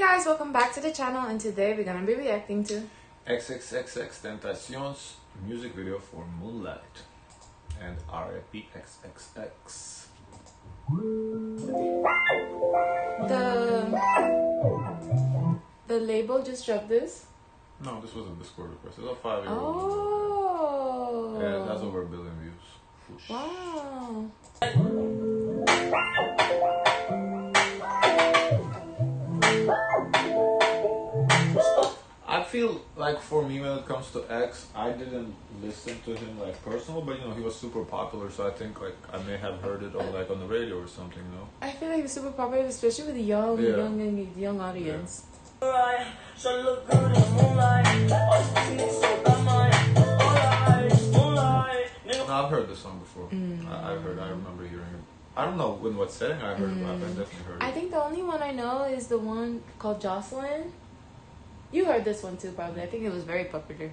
guys, welcome back to the channel, and today we're gonna be reacting to XXXTENTACION's music video for Moonlight and RIP XXX. the label just dropped this. No, this was a Discord request. It's a 5-year-old. Oh. Yeah, it has over 1 billion views. Whoosh. Wow. I feel like for me when it comes to X, I didn't listen to him like personal, but you know he was super popular, so I think like I may have heard it on like on the radio or something. You know. I feel like it's super popular, especially with the young audience. Yeah. No, I've heard this song before. I remember hearing it. I don't know in what setting I heard it, but I definitely heard it. I think the only one I know is the one called Jocelyn. You heard this one too, probably. I think it was very popular.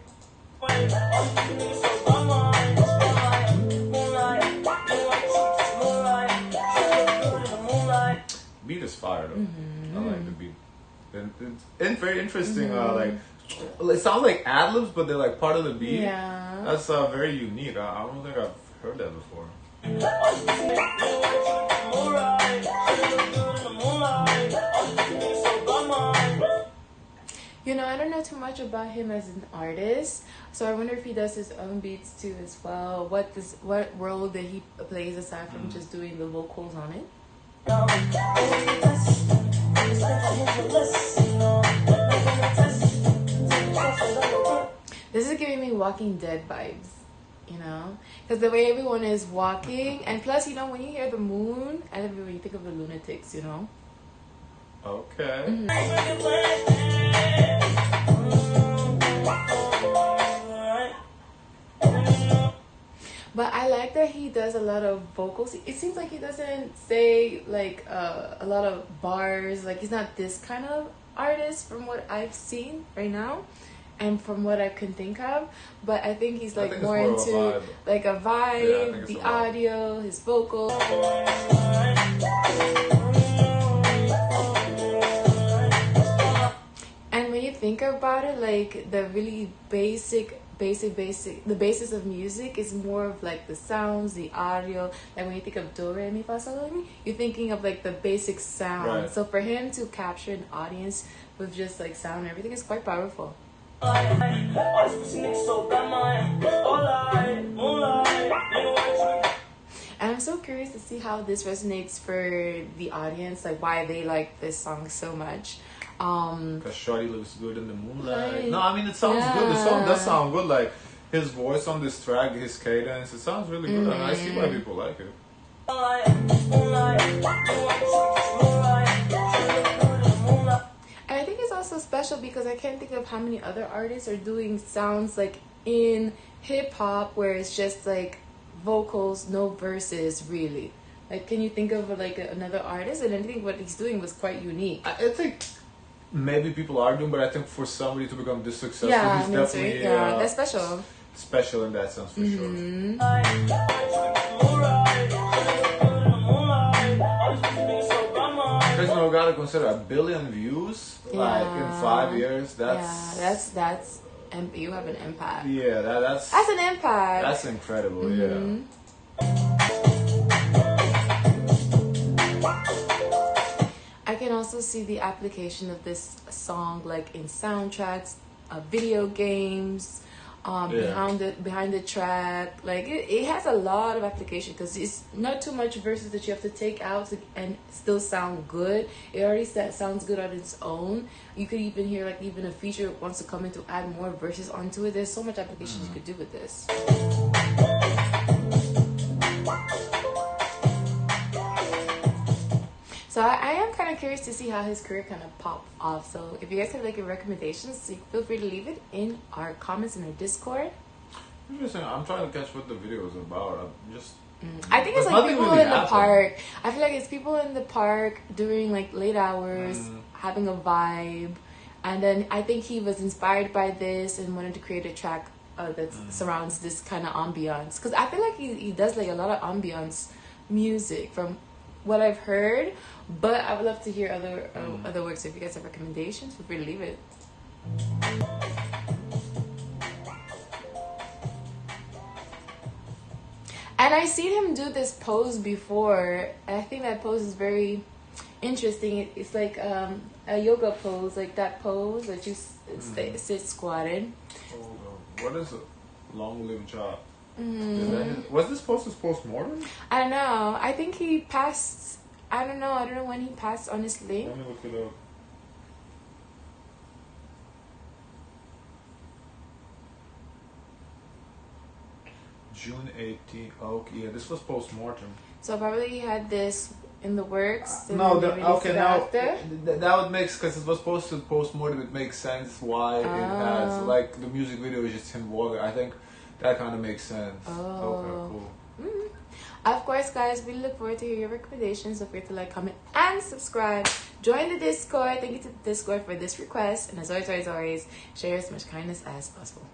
Beat is fire though. I like the beat. And very interesting. Like it sounds like ad libs, but they're like part of the beat. Yeah. That's very unique. I don't think I've heard that before. You know, I don't know too much about him as an artist, so I wonder if he does his own beats too as well. What role that he plays aside from just doing the vocals on it? This is giving me Walking Dead vibes, you know, because the way everyone is walking, and plus, you know, when you hear the moon, I love it when you think of the lunatics, you know. Okay. But I like that he does a lot of vocals. It seems like he doesn't say like a lot of bars. Like he's not this kind of artist from what I've seen right now, and from what I can think of. But I think he's like more into like a vibe, the audio, his vocals. And when you think about it, like the really basic, the basis of music is more of like the sounds, the audio. Like when you think of do, re, mi, fa, sol, la, mi, you're thinking of like the basic sound. Right. So for him to capture an audience with just like sound and everything is quite powerful. And I'm so curious to see how this resonates for the audience, like why they like this song so much. Because Shorty looks good in the moonlight. Right. No, I mean it sounds good. The song does sound good. Like his voice on this track, his cadence, it sounds really good. And I see why people like it. And I think it's also special because I can't think of how many other artists are doing sounds like in hip hop where it's just like vocals, no verses really. Like, can you think of like another artist? And I think what he's doing was quite unique. I think maybe people are doing, but I think for somebody to become this successful, Yeah, he's definitely that's special. Special in that sense for sure. Because you know, we gotta consider 1 billion views like in 5 years. That's You have an impact. Yeah, that's an impact. That's incredible. Yeah. I can also see the application of this song like in soundtracks, video games, behind the track. Like it has a lot of application because it's not too much verses that you have to take out and still sound good. It already sounds good on its own. You could even hear like even a feature wants to come in to add more verses onto it. There's so much applications you could do with this. So I am kind of curious to see how his career kind of popped off. So if you guys have like a recommendations, feel free to leave it in our comments in our Discord. Interesting. I'm trying to catch what the video is about. I think it's like people really in the park. I feel like it's people in the park during like late hours, having a vibe. And then I think he was inspired by this and wanted to create a track that surrounds this kind of ambiance. Because I feel like he does like a lot of ambiance music from what I've heard, but I would love to hear other works. So if you guys have recommendations, feel free to leave it. And I seen him do this pose before. I think that pose is very interesting. It's like a yoga pose, like that pose that you sit squatted. Hold on. What is it? Long live job. Was this post-mortem? I don't know. I think he passed. I don't know when he passed, honestly. Let me look it up. June 18th. Okay, yeah, this was post-mortem. So probably he had this in the works. No, that would make, because it was supposed to post-mortem, it makes sense why it has, like, the music video is just him walking. I think that kind of makes sense. Okay, cool. Of course, guys, we look forward to hear your recommendations. Don't forget to like, comment, and subscribe. Join the Discord. Thank you to the Discord for this request. And as always, share as much kindness as possible.